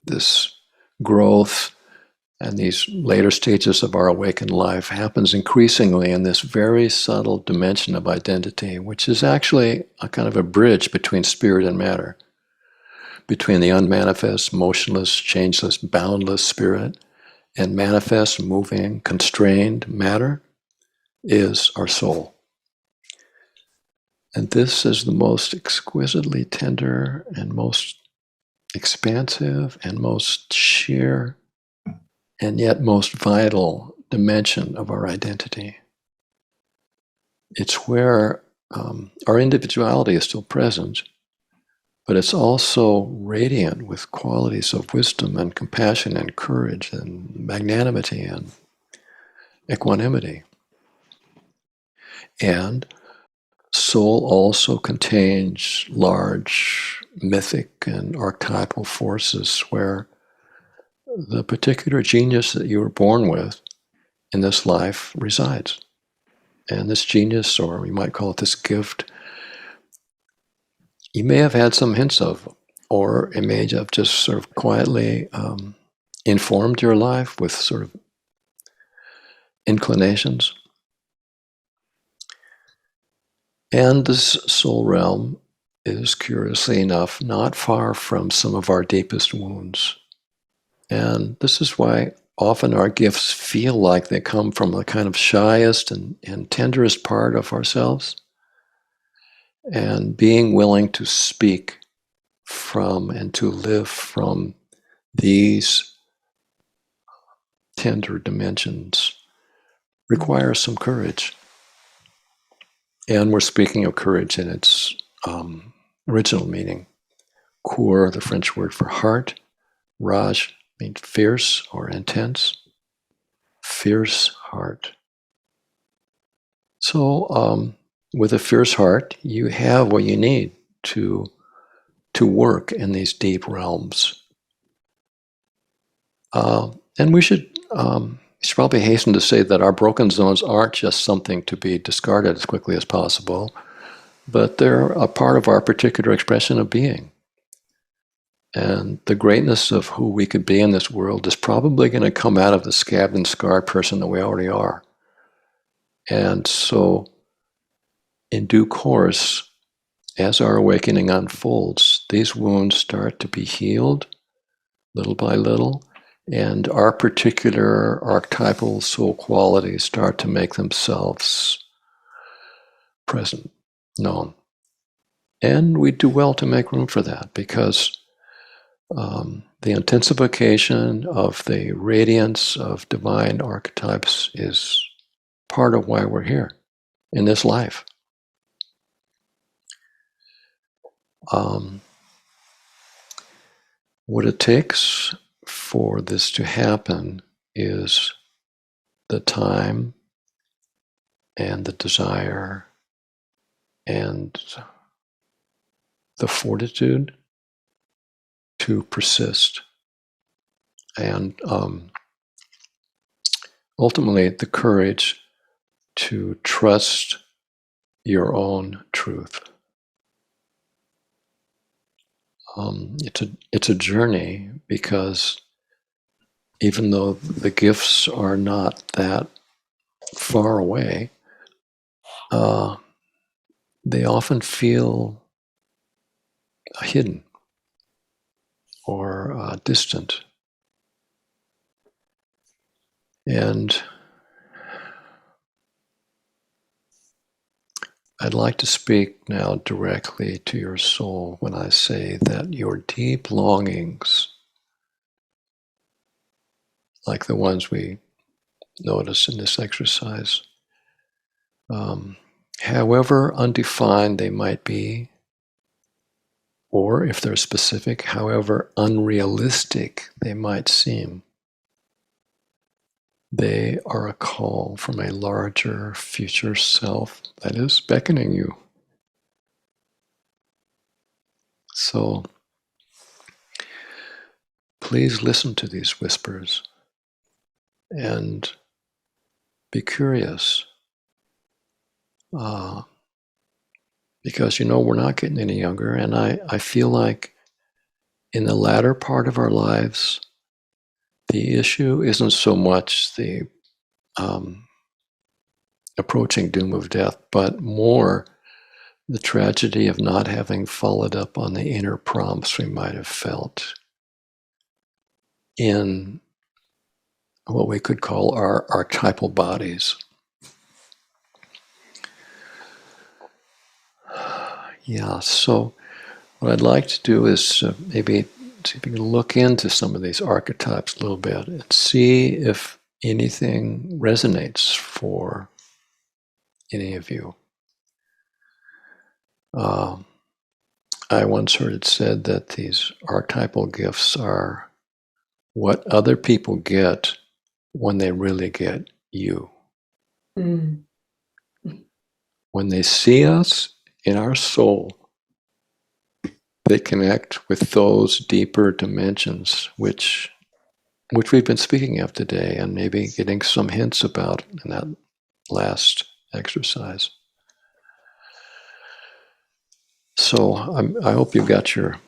this growth and these later stages of our awakened life happens increasingly in this very subtle dimension of identity, which is actually a kind of a bridge between spirit and matter, between the unmanifest, motionless, changeless, boundless spirit and manifest, moving, constrained matter is our soul. And this is the most exquisitely tender and most expansive and most sheer and yet most vital dimension of our identity. It's where our individuality is still present, but it's also radiant with qualities of wisdom and compassion and courage and magnanimity and equanimity. And soul also contains large mythic and archetypal forces where the particular genius that you were born with in this life resides. And this genius, or we might call it this gift, you may have had some hints of, or it may have just sort of quietly informed your life with sort of inclinations. And this soul realm is, curiously enough, not far from some of our deepest wounds. And this is why often our gifts feel like they come from the kind of shyest and tenderest part of ourselves. And being willing to speak from and to live from these tender dimensions requires some courage. And we're speaking of courage in its original meaning. Cour, the French word for heart. Rage means fierce or intense. Fierce heart. So with a fierce heart, you have what you need to work in these deep realms. And we should probably hasten to say that our broken zones aren't just something to be discarded as quickly as possible, but they're a part of our particular expression of being. And the greatness of who we could be in this world is probably going to come out of the scabbed and scarred person that we already are. And so, in due course, as our awakening unfolds, these wounds start to be healed little by little, and our particular archetypal soul qualities start to make themselves present, known. And we do well to make room for that, because the intensification of the radiance of divine archetypes is part of why we're here in this life. What it takes for this to happen is the time and the desire and the fortitude to persist, and ultimately the courage to trust your own truth. It's a journey, because even though the gifts are not that far away, they often feel hidden or distant. And I'd like to speak now directly to your soul when I say that your deep longings, like the ones we notice in this exercise, however undefined they might be, or if they're specific, however unrealistic they might seem, they are a call from a larger future self that is beckoning you. So please listen to these whispers and be curious, because we're not getting any younger, and I feel like in the latter part of our lives, the issue isn't so much the approaching doom of death, but more the tragedy of not having followed up on the inner prompts we might have felt in what we could call our archetypal bodies. Yeah, so what I'd like to do is maybe see if you can look into some of these archetypes a little bit and see if anything resonates for any of you. I once heard it said that these archetypal gifts are what other people get when they really get you. Mm. When they see us in our soul, they connect with those deeper dimensions which we've been speaking of today and maybe getting some hints about in that last exercise. So I hope you've got your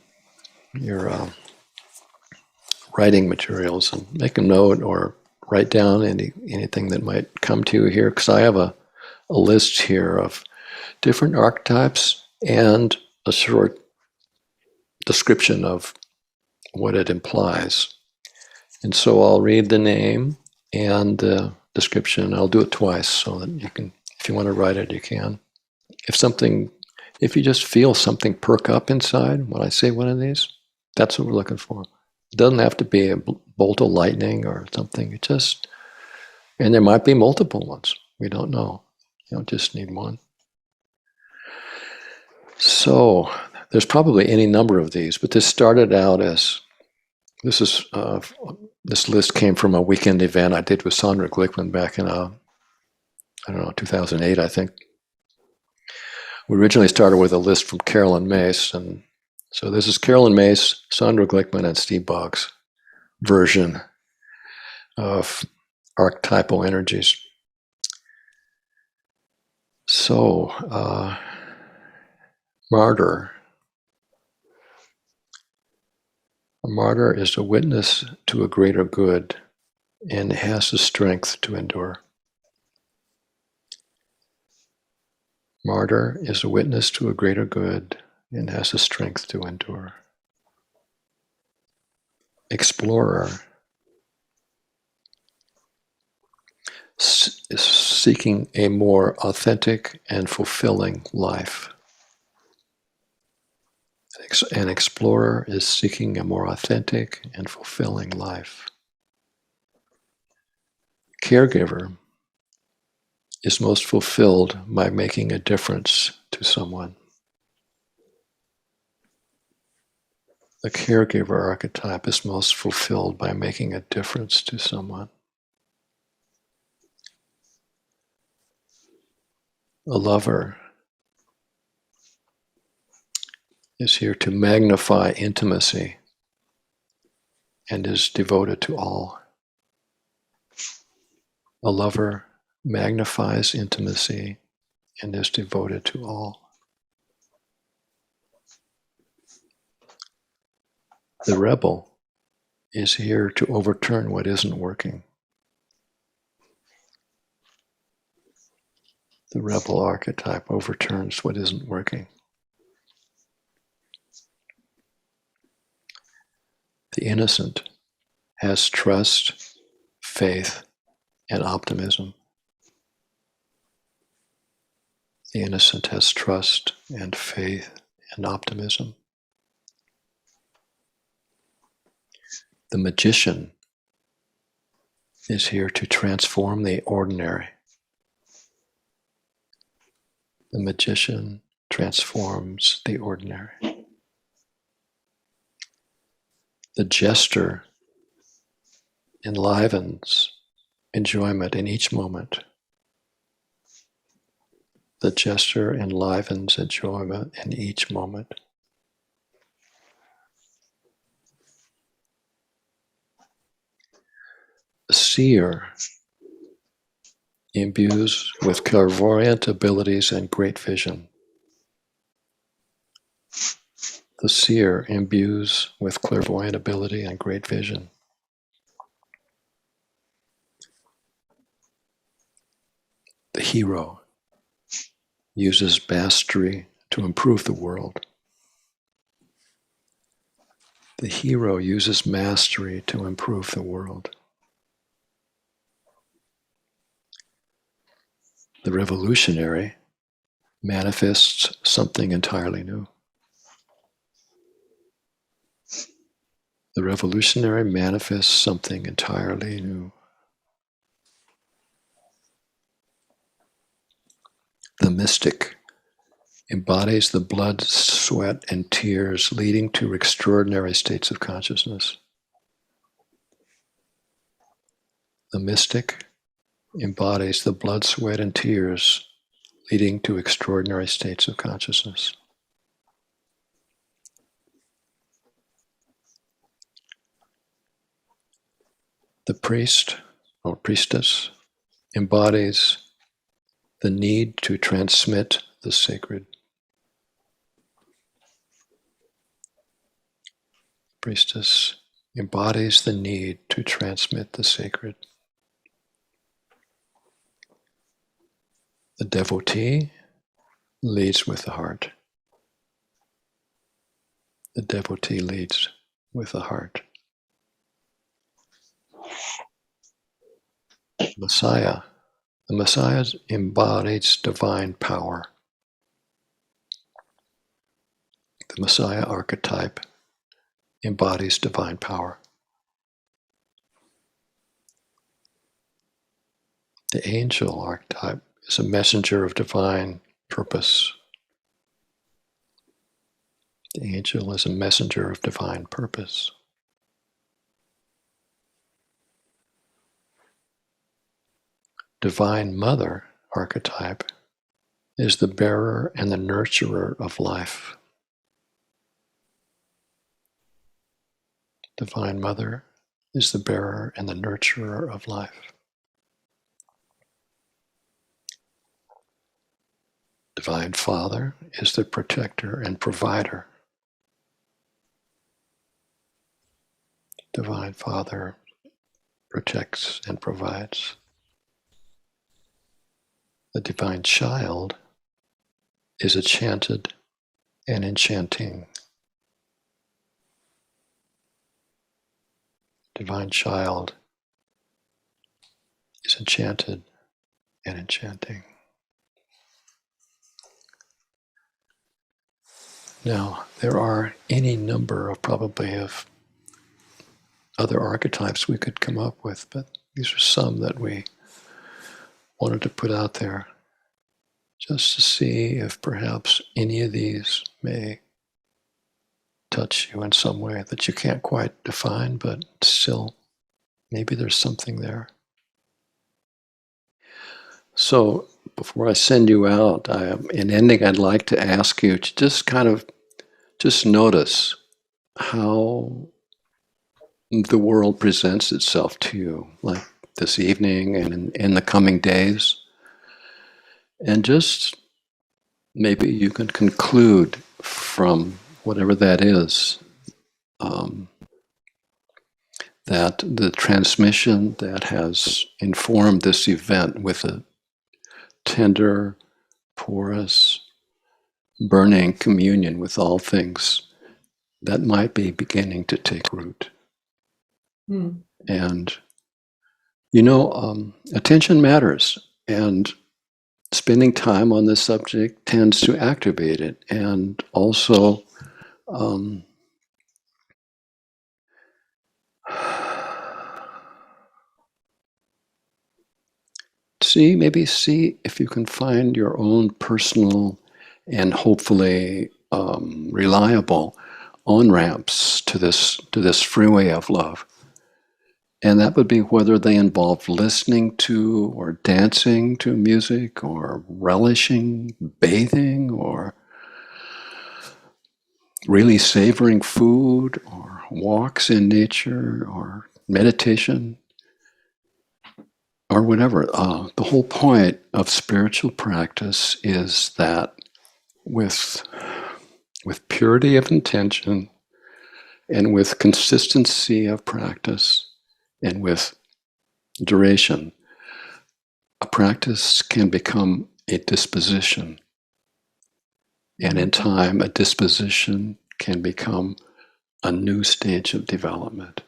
writing materials, and make a note or write down anything that might come to you here, because I have a list here of different archetypes and a short description of what it implies. And so I'll read the name and the description. I'll do it twice so that you can, if you want to write it, you can. If you just feel something perk up inside when I say one of these, that's what we're looking for. It doesn't have to be a bolt of lightning or something. And there might be multiple ones. We don't know. You don't just need one. So there's probably any number of these, but this started out as, this list came from a weekend event I did with Sandra Glickman back in, 2008, I think. We originally started with a list from Carolyn Mace, and so this is Carolyn Mace, Sandra Glickman, and Steve Boggs' version of archetypal energies. So, martyr. A martyr is a witness to a greater good and has the strength to endure. Martyr is a witness to a greater good and has the strength to endure. Explorer is seeking a more authentic and fulfilling life. An explorer is seeking a more authentic and fulfilling life. Caregiver is most fulfilled by making a difference to someone. The caregiver archetype is most fulfilled by making a difference to someone. A lover is here to magnify intimacy and is devoted to all. A lover magnifies intimacy and is devoted to all. The rebel is here to overturn what isn't working. The rebel archetype overturns what isn't working. The innocent has trust, faith, and optimism. The innocent has trust and faith and optimism. The magician is here to transform the ordinary. The magician transforms the ordinary. The jester enlivens enjoyment in each moment. The jester enlivens enjoyment in each moment. The seer imbues with clairvoyant abilities and great vision. The seer imbues with clairvoyant ability and great vision. The hero uses mastery to improve the world. The hero uses mastery to improve the world. The revolutionary manifests something entirely new. The revolutionary manifests something entirely new. The mystic embodies the blood, sweat, and tears leading to extraordinary states of consciousness. The mystic embodies the blood, sweat, and tears leading to extraordinary states of consciousness. The priest or priestess embodies the need to transmit the sacred. Priestess embodies the need to transmit the sacred. The devotee leads with the heart. The devotee leads with the heart. Messiah. The Messiah embodies divine power. The Messiah archetype embodies divine power. The angel archetype is a messenger of divine purpose. The angel is a messenger of divine purpose. Divine Mother archetype is the bearer and the nurturer of life. Divine Mother is the bearer and the nurturer of life. Divine Father is the protector and provider. Divine Father protects and provides. The Divine Child is enchanted and enchanting. Divine Child is enchanted and enchanting. Now, there are any number of probably of other archetypes we could come up with, but these are some that we wanted to put out there just to see if perhaps any of these may touch you in some way that you can't quite define, but still maybe there's something there. So before I send you out, in ending, I'd like to ask you to just notice how the world presents itself to you, like this evening and in the coming days. And just maybe you can conclude from whatever that is, that the transmission that has informed this event with a tender, porous, burning communion with all things, that might be beginning to take root. And, attention matters. And spending time on this subject tends to activate it. And also, see if you can find your own personal and hopefully reliable on-ramps to this freeway of love. And that would be whether they involve listening to or dancing to music or relishing bathing or really savoring food or walks in nature or meditation or whatever. The whole point of spiritual practice is that with with purity of intention and with consistency of practice and with duration, a practice can become a disposition. And in time, a disposition can become a new stage of development.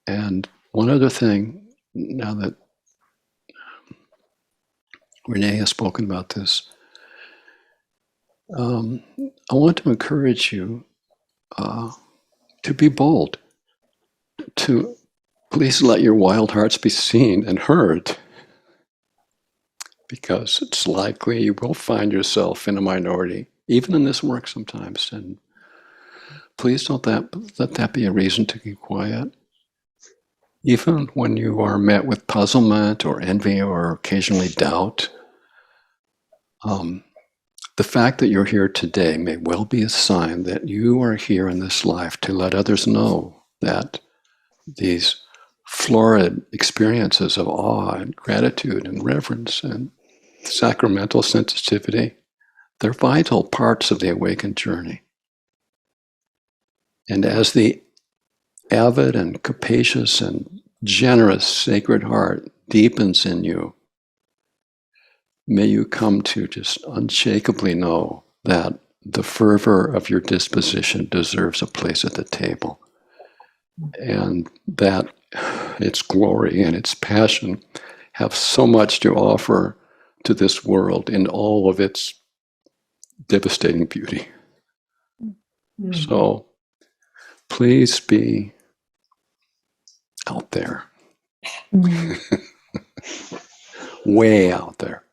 And one other thing, now that Renee has spoken about this, I want to encourage you to be bold, to please let your wild hearts be seen and heard, because it's likely you will find yourself in a minority, even in this work sometimes. And please don't let that be a reason to keep quiet. Even when you are met with puzzlement or envy or occasionally doubt, the fact that you're here today may well be a sign that you are here in this life to let others know that these florid experiences of awe and gratitude and reverence and sacramental sensitivity, they're vital parts of the awakened journey. And as the avid and capacious and generous sacred heart deepens in you, may you come to just unshakably know that the fervor of your disposition deserves a place at the table, and that its glory and its passion have so much to offer to this world in all of its devastating beauty. Mm-hmm. So please be out there. Mm-hmm. Way out there.